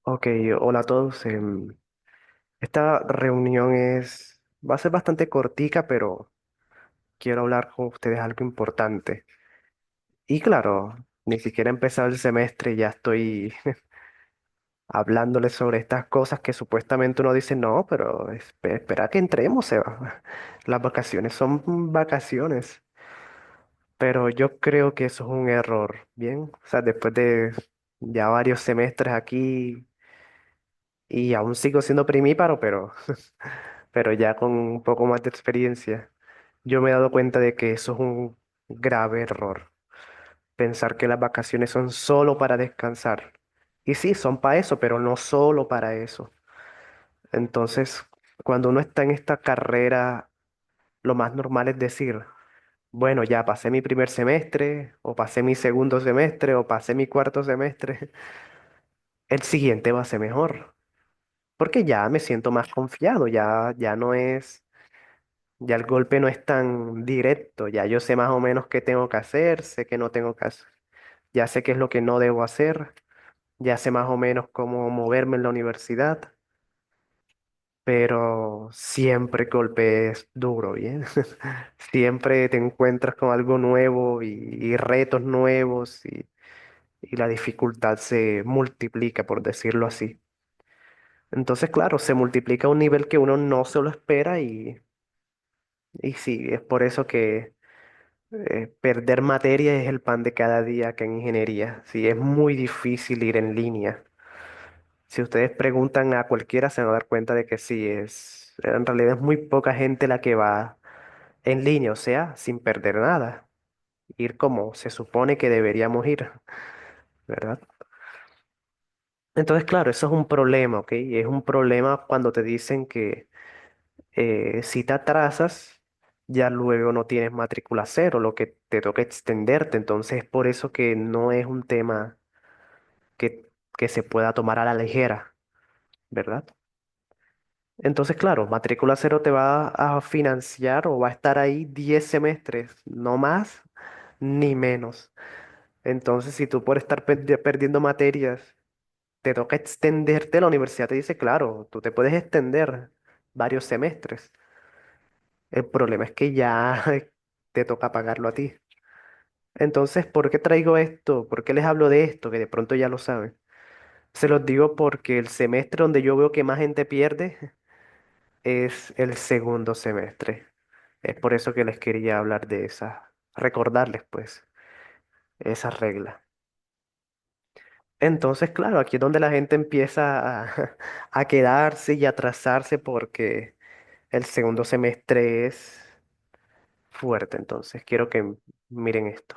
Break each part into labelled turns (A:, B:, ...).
A: Ok, hola a todos. Esta reunión va a ser bastante cortica, pero quiero hablar con ustedes algo importante. Y claro, ni siquiera he empezado el semestre y ya estoy hablándoles sobre estas cosas que supuestamente uno dice, no, pero espera que entremos, Seba. Las vacaciones son vacaciones, pero yo creo que eso es un error, ¿bien? O sea, después de ya varios semestres aquí y aún sigo siendo primíparo, pero ya con un poco más de experiencia, yo me he dado cuenta de que eso es un grave error. Pensar que las vacaciones son solo para descansar. Y sí, son para eso, pero no solo para eso. Entonces, cuando uno está en esta carrera, lo más normal es decir, bueno, ya pasé mi primer semestre, o pasé mi segundo semestre, o pasé mi cuarto semestre, el siguiente va a ser mejor, porque ya me siento más confiado, ya no es. Ya el golpe no es tan directo, ya yo sé más o menos qué tengo que hacer, sé que no tengo que hacer, ya sé qué es lo que no debo hacer, ya sé más o menos cómo moverme en la universidad, pero siempre el golpe es duro, ¿bien? Siempre te encuentras con algo nuevo y retos nuevos y la dificultad se multiplica, por decirlo así. Entonces, claro, se multiplica a un nivel que uno no se lo espera y sí, es por eso que perder materia es el pan de cada día acá en ingeniería. Sí, es muy difícil ir en línea. Si ustedes preguntan a cualquiera, se van a dar cuenta de que sí, en realidad es muy poca gente la que va en línea, o sea, sin perder nada. Ir como se supone que deberíamos ir, ¿verdad? Entonces, claro, eso es un problema, ¿ok? Es un problema cuando te dicen que si te atrasas, ya luego no tienes matrícula cero, lo que te toca extenderte. Entonces, es por eso que no es un tema que se pueda tomar a la ligera, ¿verdad? Entonces, claro, matrícula cero te va a financiar o va a estar ahí 10 semestres, no más ni menos. Entonces, si tú por estar perdiendo materias, te toca extenderte, la universidad te dice, claro, tú te puedes extender varios semestres. El problema es que ya te toca pagarlo a ti. Entonces, ¿por qué traigo esto? ¿Por qué les hablo de esto? Que de pronto ya lo saben. Se los digo porque el semestre donde yo veo que más gente pierde es el segundo semestre. Es por eso que les quería hablar de esa, recordarles pues esa regla. Entonces, claro, aquí es donde la gente empieza a quedarse y a atrasarse porque el segundo semestre es fuerte. Entonces, quiero que miren esto.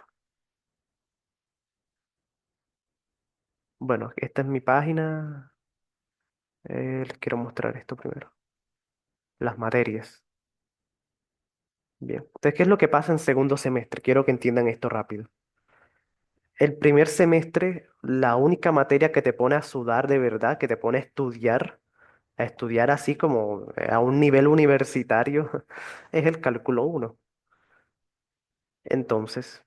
A: Bueno, esta es mi página. Les quiero mostrar esto primero. Las materias. Bien. Entonces, ¿qué es lo que pasa en segundo semestre? Quiero que entiendan esto rápido. El primer semestre, la única materia que te pone a sudar de verdad, que te pone a estudiar así como a un nivel universitario, es el cálculo uno. Entonces,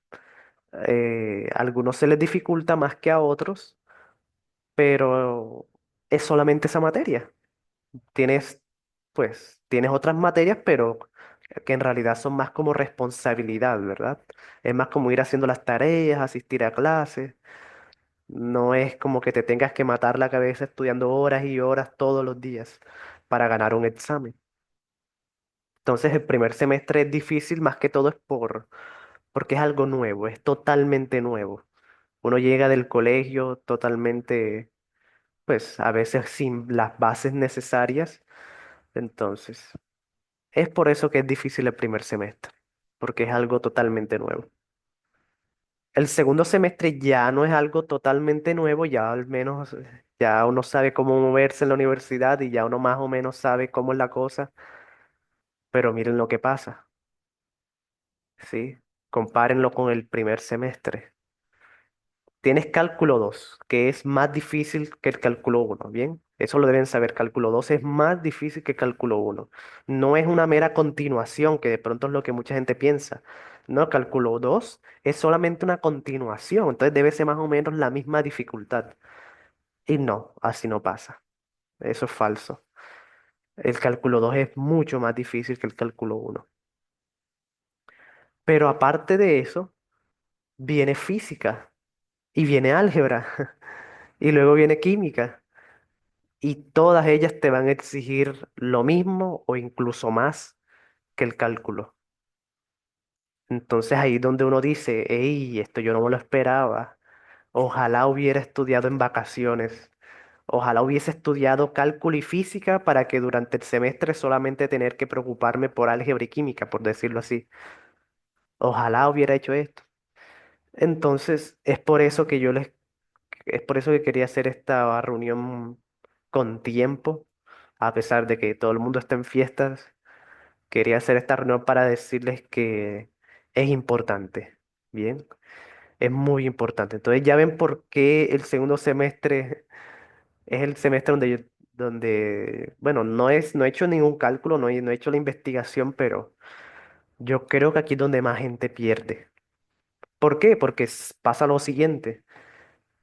A: a algunos se les dificulta más que a otros, pero es solamente esa materia. Tienes, tienes otras materias, pero que en realidad son más como responsabilidad, ¿verdad? Es más como ir haciendo las tareas, asistir a clases. No es como que te tengas que matar la cabeza estudiando horas y horas todos los días para ganar un examen. Entonces el primer semestre es difícil más que todo es porque es algo nuevo, es totalmente nuevo. Uno llega del colegio totalmente, pues a veces sin las bases necesarias. Entonces, es por eso que es difícil el primer semestre, porque es algo totalmente nuevo. El segundo semestre ya no es algo totalmente nuevo, ya al menos ya uno sabe cómo moverse en la universidad y ya uno más o menos sabe cómo es la cosa, pero miren lo que pasa, ¿sí? Compárenlo con el primer semestre. Tienes cálculo 2 que es más difícil que el cálculo uno, ¿bien? Eso lo deben saber, cálculo 2 es más difícil que cálculo uno. No es una mera continuación, que de pronto es lo que mucha gente piensa. No, cálculo 2 es solamente una continuación, entonces debe ser más o menos la misma dificultad. Y no, así no pasa. Eso es falso. El cálculo 2 es mucho más difícil que el cálculo uno. Pero aparte de eso, viene física y viene álgebra y luego viene química. Y todas ellas te van a exigir lo mismo o incluso más que el cálculo. Entonces ahí es donde uno dice, hey, esto yo no me lo esperaba. Ojalá hubiera estudiado en vacaciones. Ojalá hubiese estudiado cálculo y física para que durante el semestre solamente tener que preocuparme por álgebra y química, por decirlo así. Ojalá hubiera hecho esto. Entonces, es por eso que quería hacer esta reunión con tiempo, a pesar de que todo el mundo está en fiestas. Quería hacer esta reunión para decirles que es importante. Bien, es muy importante. Entonces ya ven por qué el segundo semestre es el semestre bueno, no he hecho ningún cálculo, no he hecho la investigación, pero yo creo que aquí es donde más gente pierde. ¿Por qué? Porque pasa lo siguiente.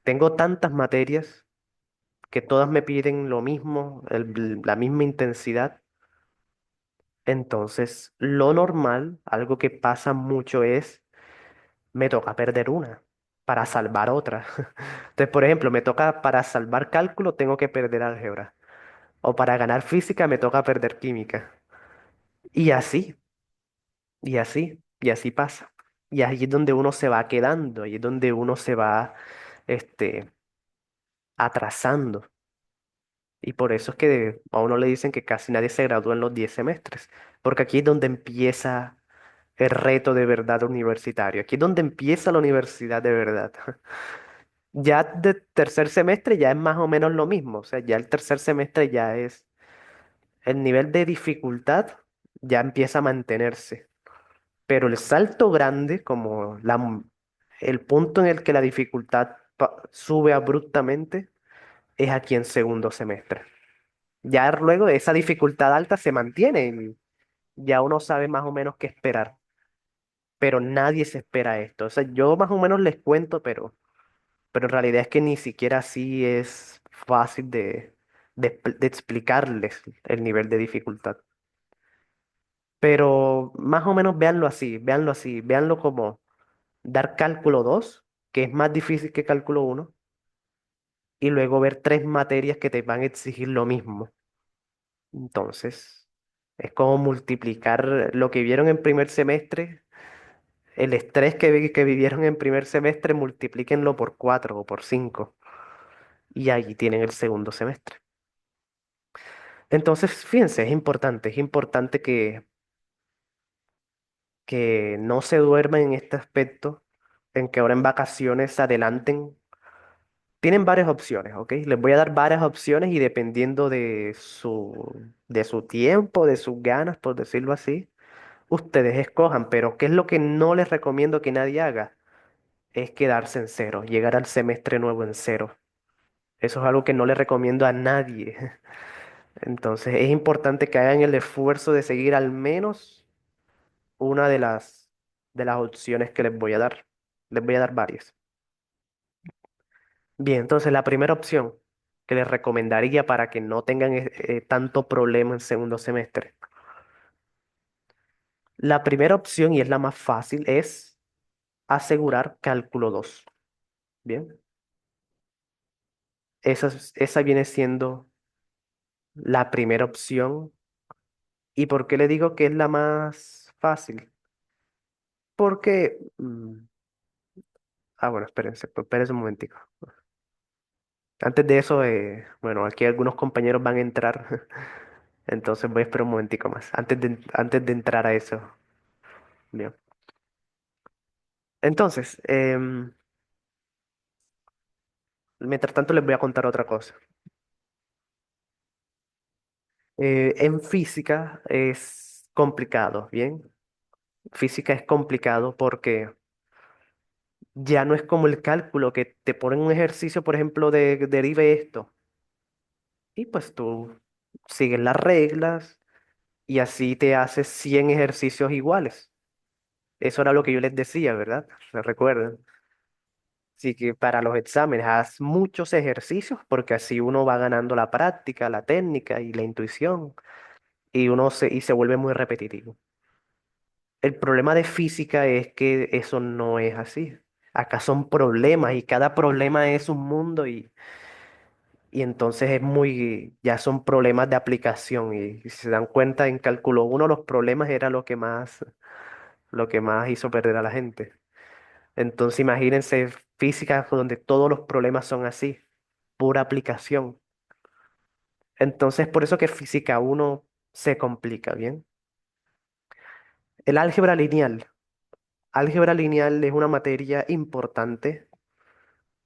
A: Tengo tantas materias que todas me piden lo mismo, la misma intensidad. Entonces, lo normal, algo que pasa mucho es, me toca perder una para salvar otra. Entonces, por ejemplo, me toca para salvar cálculo, tengo que perder álgebra. O para ganar física, me toca perder química. Y así, y así pasa. Y ahí es donde uno se va quedando, ahí es donde uno se va, este, atrasando. Y por eso es que a uno le dicen que casi nadie se gradúa en los 10 semestres, porque aquí es donde empieza el reto de verdad universitario, aquí es donde empieza la universidad de verdad. Ya de tercer semestre ya es más o menos lo mismo, o sea, ya el tercer semestre ya es, el nivel de dificultad ya empieza a mantenerse, pero el salto grande, el punto en el que la dificultad sube abruptamente, es aquí en segundo semestre. Ya luego esa dificultad alta se mantiene y ya uno sabe más o menos qué esperar, pero nadie se espera esto. O sea, yo más o menos les cuento, pero en realidad es que ni siquiera así es fácil de explicarles el nivel de dificultad. Pero más o menos véanlo así, véanlo como dar cálculo 2 que es más difícil que cálculo uno y luego ver tres materias que te van a exigir lo mismo. Entonces, es como multiplicar lo que vieron en primer semestre, el estrés que vivieron en primer semestre, multiplíquenlo por 4 o por 5 y ahí tienen el segundo semestre. Entonces, fíjense, es importante que no se duerman en este aspecto, en que ahora en vacaciones se adelanten. Tienen varias opciones, ¿ok? Les voy a dar varias opciones y dependiendo de su tiempo, de sus ganas, por decirlo así, ustedes escojan. Pero ¿qué es lo que no les recomiendo que nadie haga? Es quedarse en cero, llegar al semestre nuevo en cero. Eso es algo que no le recomiendo a nadie. Entonces es importante que hagan el esfuerzo de seguir al menos una de las opciones que les voy a dar. Les voy a dar varias. Bien, entonces la primera opción que les recomendaría para que no tengan tanto problema en segundo semestre. La primera opción, y es la más fácil, es asegurar cálculo 2. Bien, esa viene siendo la primera opción. ¿Y por qué le digo que es la más fácil? Porque, bueno, espérense un momentico. Antes de eso, bueno, aquí algunos compañeros van a entrar, entonces voy a esperar un momentico más, antes de entrar a eso. Bien. Entonces, mientras tanto les voy a contar otra cosa. En física es complicado, ¿bien? Física es complicado porque ya no es como el cálculo que te ponen un ejercicio, por ejemplo, de derive esto. Y pues tú sigues las reglas y así te haces 100 ejercicios iguales. Eso era lo que yo les decía, ¿verdad? ¿Se recuerdan? Así que para los exámenes haz muchos ejercicios porque así uno va ganando la práctica, la técnica y la intuición y se vuelve muy repetitivo. El problema de física es que eso no es así. Acá son problemas y cada problema es un mundo y entonces ya son problemas de aplicación y si se dan cuenta en cálculo uno los problemas era lo que más hizo perder a la gente. Entonces imagínense física donde todos los problemas son así, pura aplicación. Entonces por eso que física uno se complica, ¿bien? El álgebra lineal. Álgebra lineal es una materia importante,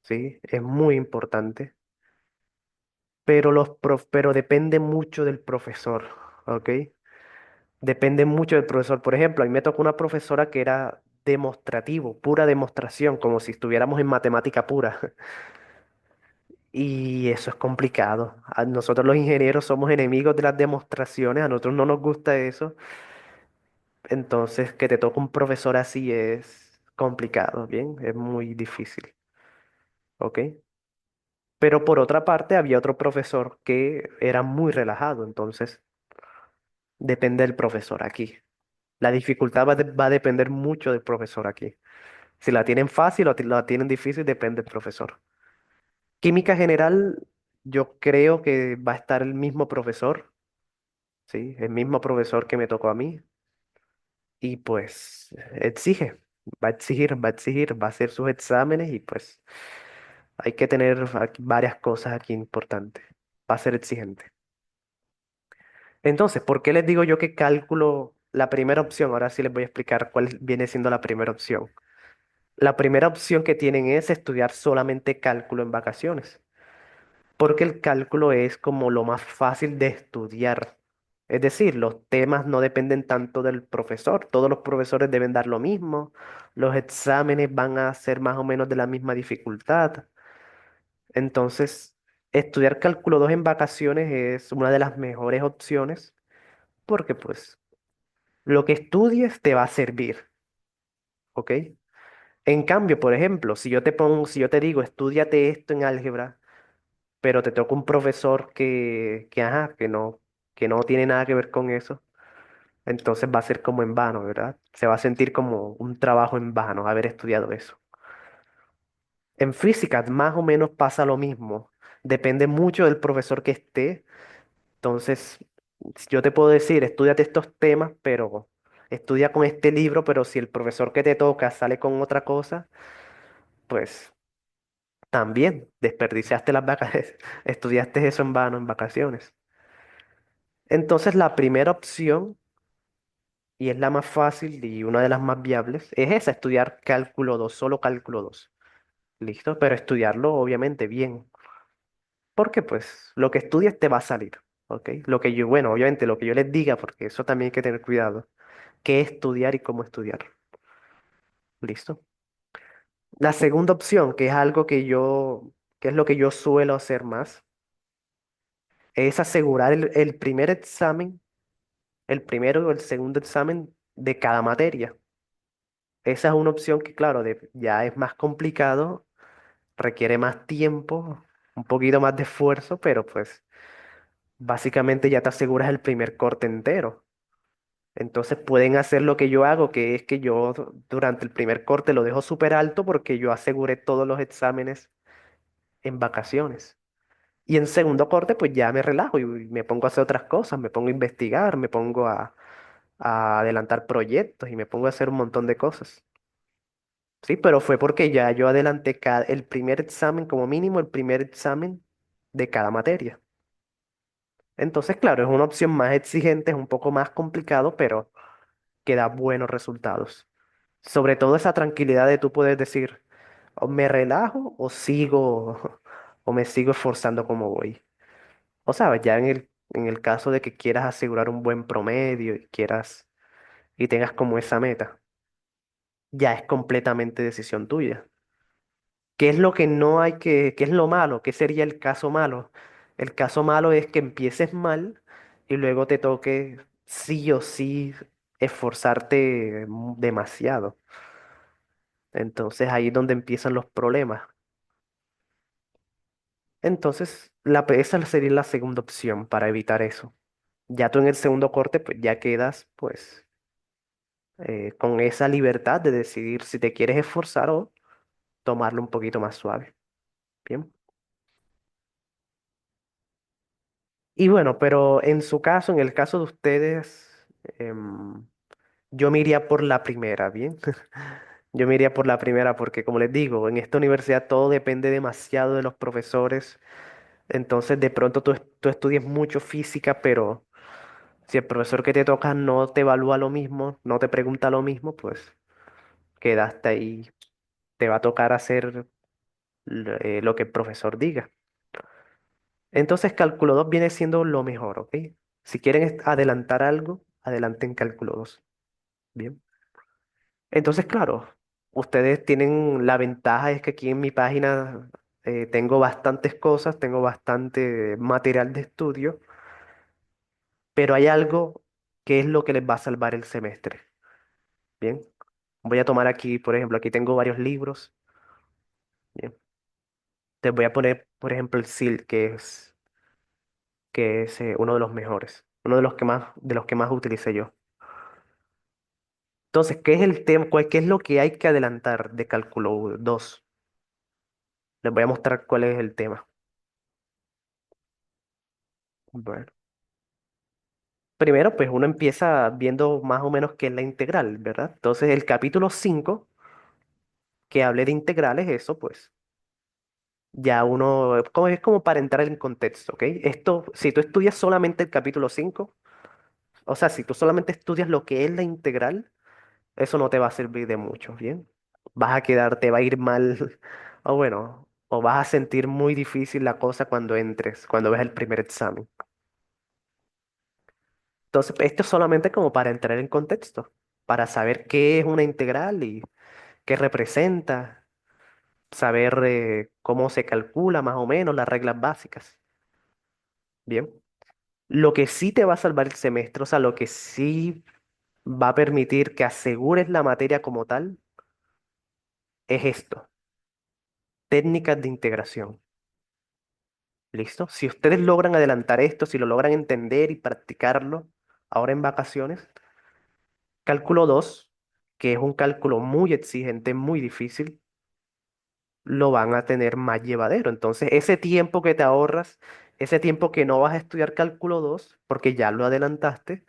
A: ¿sí? Es muy importante, pero, pero depende mucho del profesor, ¿ok? Depende mucho del profesor. Por ejemplo, a mí me tocó una profesora que era demostrativo, pura demostración, como si estuviéramos en matemática pura. Y eso es complicado. Nosotros los ingenieros somos enemigos de las demostraciones, a nosotros no nos gusta eso. Entonces, que te toque un profesor así es complicado, ¿bien? Es muy difícil, ¿ok? Pero por otra parte, había otro profesor que era muy relajado, entonces depende del profesor aquí. La dificultad va a depender mucho del profesor aquí. Si la tienen fácil o la tienen difícil, depende del profesor. Química general, yo creo que va a estar el mismo profesor, ¿sí? El mismo profesor que me tocó a mí. Y pues exige, va a exigir, va a hacer sus exámenes y pues hay que tener varias cosas aquí importantes. Va a ser exigente. Entonces, ¿por qué les digo yo que cálculo la primera opción? Ahora sí les voy a explicar cuál viene siendo la primera opción. La primera opción que tienen es estudiar solamente cálculo en vacaciones, porque el cálculo es como lo más fácil de estudiar. Es decir, los temas no dependen tanto del profesor, todos los profesores deben dar lo mismo, los exámenes van a ser más o menos de la misma dificultad. Entonces, estudiar cálculo 2 en vacaciones es una de las mejores opciones porque pues lo que estudies te va a servir, ¿ok? En cambio, por ejemplo, si yo te digo, estudiate esto en álgebra, pero te toca un profesor ajá, que no tiene nada que ver con eso, entonces va a ser como en vano, ¿verdad? Se va a sentir como un trabajo en vano haber estudiado eso. En física más o menos pasa lo mismo. Depende mucho del profesor que esté. Entonces, yo te puedo decir, estudiate estos temas, pero estudia con este libro, pero si el profesor que te toca sale con otra cosa, pues también desperdiciaste las vacaciones, estudiaste eso en vano en vacaciones. Entonces, la primera opción, y es la más fácil y una de las más viables, es esa, estudiar cálculo 2 solo cálculo 2. ¿Listo? Pero estudiarlo obviamente bien, porque pues lo que estudies te va a salir, ¿ok? Bueno, obviamente lo que yo les diga, porque eso también hay que tener cuidado, qué estudiar y cómo estudiar. ¿Listo? La segunda opción, que es algo que es lo que yo suelo hacer más, es asegurar el primer examen, el primero o el segundo examen de cada materia. Esa es una opción que, claro, ya es más complicado, requiere más tiempo, un poquito más de esfuerzo, pero pues básicamente ya te aseguras el primer corte entero. Entonces pueden hacer lo que yo hago, que es que yo durante el primer corte lo dejo súper alto porque yo aseguré todos los exámenes en vacaciones. Y en segundo corte, pues ya me relajo y me pongo a hacer otras cosas, me pongo a investigar, a adelantar proyectos y me pongo a hacer un montón de cosas. Sí, pero fue porque ya yo adelanté el primer examen, como mínimo el primer examen de cada materia. Entonces, claro, es una opción más exigente, es un poco más complicado, pero que da buenos resultados. Sobre todo esa tranquilidad de tú poder decir, o me relajo o sigo, o me sigo esforzando como voy. O sabes, ya en el caso de que quieras asegurar un buen promedio y quieras y tengas como esa meta, ya es completamente decisión tuya. ¿Qué es lo que no hay qué es lo malo? ¿Qué sería el caso malo? El caso malo es que empieces mal y luego te toque sí o sí esforzarte demasiado. Entonces ahí es donde empiezan los problemas. Entonces, esa sería la segunda opción para evitar eso. Ya tú en el segundo corte, pues ya quedas, pues, con esa libertad de decidir si te quieres esforzar o tomarlo un poquito más suave. Bien. Y bueno, pero en su caso, en el caso de ustedes, em, yo me iría por la primera, ¿bien? Yo me iría por la primera porque, como les digo, en esta universidad todo depende demasiado de los profesores. Entonces, de pronto tú estudias mucho física, pero si el profesor que te toca no te evalúa lo mismo, no te pregunta lo mismo, pues quedaste ahí. Te va a tocar hacer lo que el profesor diga. Entonces, cálculo 2 viene siendo lo mejor, ¿ok? Si quieren adelantar algo, adelanten cálculo 2. Bien. Entonces, claro, ustedes tienen la ventaja es que aquí en mi página tengo bastantes cosas, tengo bastante material de estudio, pero hay algo que es lo que les va a salvar el semestre. Bien. Voy a tomar aquí, por ejemplo, aquí tengo varios libros. Bien. Te voy a poner, por ejemplo, el SIL, que es uno de los mejores, uno de los que más utilicé yo. Entonces, ¿qué es el tema? ¿Qué es lo que hay que adelantar de cálculo 2? Les voy a mostrar cuál es el tema. Bueno, primero, pues uno empieza viendo más o menos qué es la integral, ¿verdad? Entonces, el capítulo 5 que hable de integrales, eso pues ya uno, es como para entrar en contexto, ¿ok? Esto, si tú estudias solamente el capítulo 5, o sea, si tú solamente estudias lo que es la integral, eso no te va a servir de mucho, ¿bien? Vas a quedar, te va a ir mal, o bueno, o vas a sentir muy difícil la cosa cuando entres, cuando ves el primer examen. Entonces, esto es solamente como para entrar en contexto, para saber qué es una integral y qué representa, saber cómo se calcula más o menos las reglas básicas. Bien. Lo que sí te va a salvar el semestre, o sea, lo que sí va a permitir que asegures la materia como tal, es esto, técnicas de integración. ¿Listo? Si ustedes logran adelantar esto, si lo logran entender y practicarlo ahora en vacaciones, cálculo 2, que es un cálculo muy exigente, muy difícil, lo van a tener más llevadero. Entonces, ese tiempo que te ahorras, ese tiempo que no vas a estudiar cálculo 2, porque ya lo adelantaste,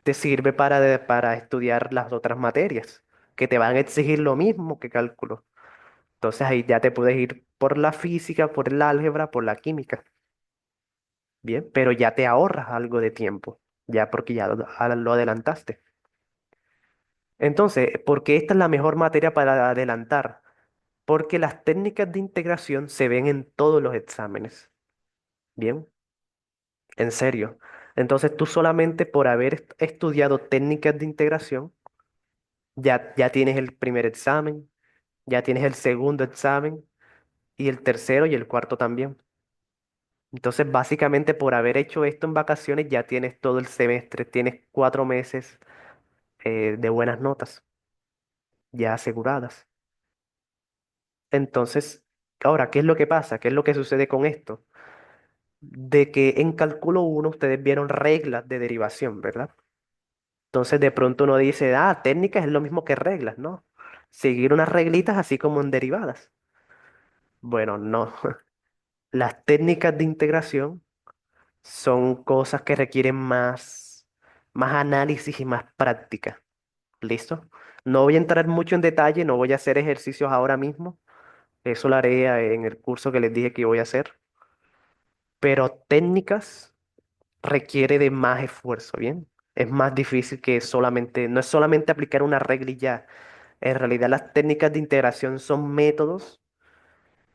A: te sirve para estudiar las otras materias, que te van a exigir lo mismo que cálculo. Entonces, ahí ya te puedes ir por la física, por el álgebra, por la química. Bien, pero ya te ahorras algo de tiempo, ya porque ya lo adelantaste. Entonces, ¿por qué esta es la mejor materia para adelantar? Porque las técnicas de integración se ven en todos los exámenes. Bien, en serio. Entonces, tú solamente por haber estudiado técnicas de integración, ya tienes el primer examen, ya tienes el segundo examen y el tercero y el cuarto también. Entonces, básicamente por haber hecho esto en vacaciones, ya tienes todo el semestre, tienes 4 meses de buenas notas ya aseguradas. Entonces, ahora, ¿qué es lo que pasa? ¿Qué es lo que sucede con esto? De que en cálculo uno ustedes vieron reglas de derivación, ¿verdad? Entonces, de pronto uno dice, técnicas es lo mismo que reglas, ¿no? Seguir unas reglitas así como en derivadas. Bueno, no. Las técnicas de integración son cosas que requieren más análisis y más práctica. ¿Listo? No voy a entrar mucho en detalle, no voy a hacer ejercicios ahora mismo. Eso lo haré en el curso que les dije que voy a hacer. Pero técnicas requiere de más esfuerzo, ¿bien? Es más difícil que solamente, no es solamente aplicar una regla y ya. En realidad las técnicas de integración son métodos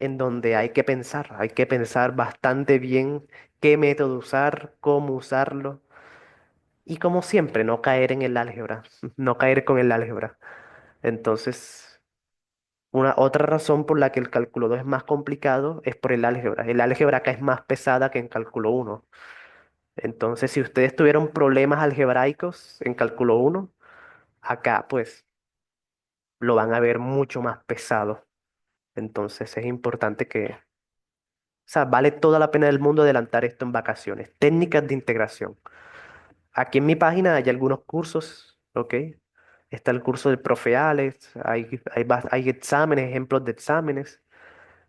A: en donde hay que pensar bastante bien qué método usar, cómo usarlo. Y como siempre, no caer en el álgebra, no caer con el álgebra. Entonces, una otra razón por la que el cálculo 2 es más complicado es por el álgebra. El álgebra acá es más pesada que en cálculo uno. Entonces, si ustedes tuvieron problemas algebraicos en cálculo uno, acá pues lo van a ver mucho más pesado. Entonces es importante que, o sea, vale toda la pena del mundo adelantar esto en vacaciones. Técnicas de integración. Aquí en mi página hay algunos cursos, ¿ok? Está el curso del profe Alex, hay exámenes, ejemplos de exámenes.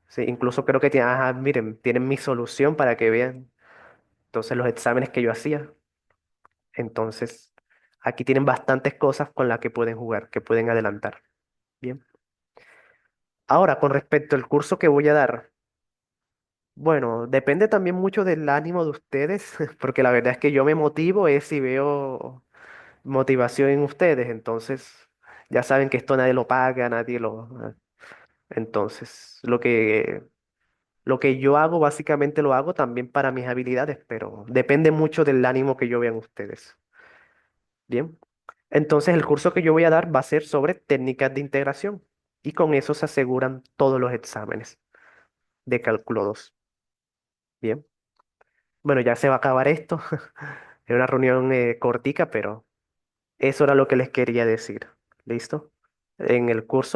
A: Sí, incluso creo que tienen, ajá, miren, tienen mi solución para que vean. Entonces los exámenes que yo hacía. Entonces, aquí tienen bastantes cosas con las que pueden jugar, que pueden adelantar. Bien. Ahora, con respecto al curso que voy a dar, bueno, depende también mucho del ánimo de ustedes, porque la verdad es que yo me motivo es si veo motivación en ustedes, entonces ya saben que esto nadie lo paga, nadie lo... Entonces, lo que yo hago básicamente lo hago también para mis habilidades, pero depende mucho del ánimo que yo vea en ustedes. Bien. Entonces, el curso que yo voy a dar va a ser sobre técnicas de integración y con eso se aseguran todos los exámenes de cálculo 2. Bien. Bueno, ya se va a acabar esto. Era una reunión cortica, pero eso era lo que les quería decir. ¿Listo? En el curso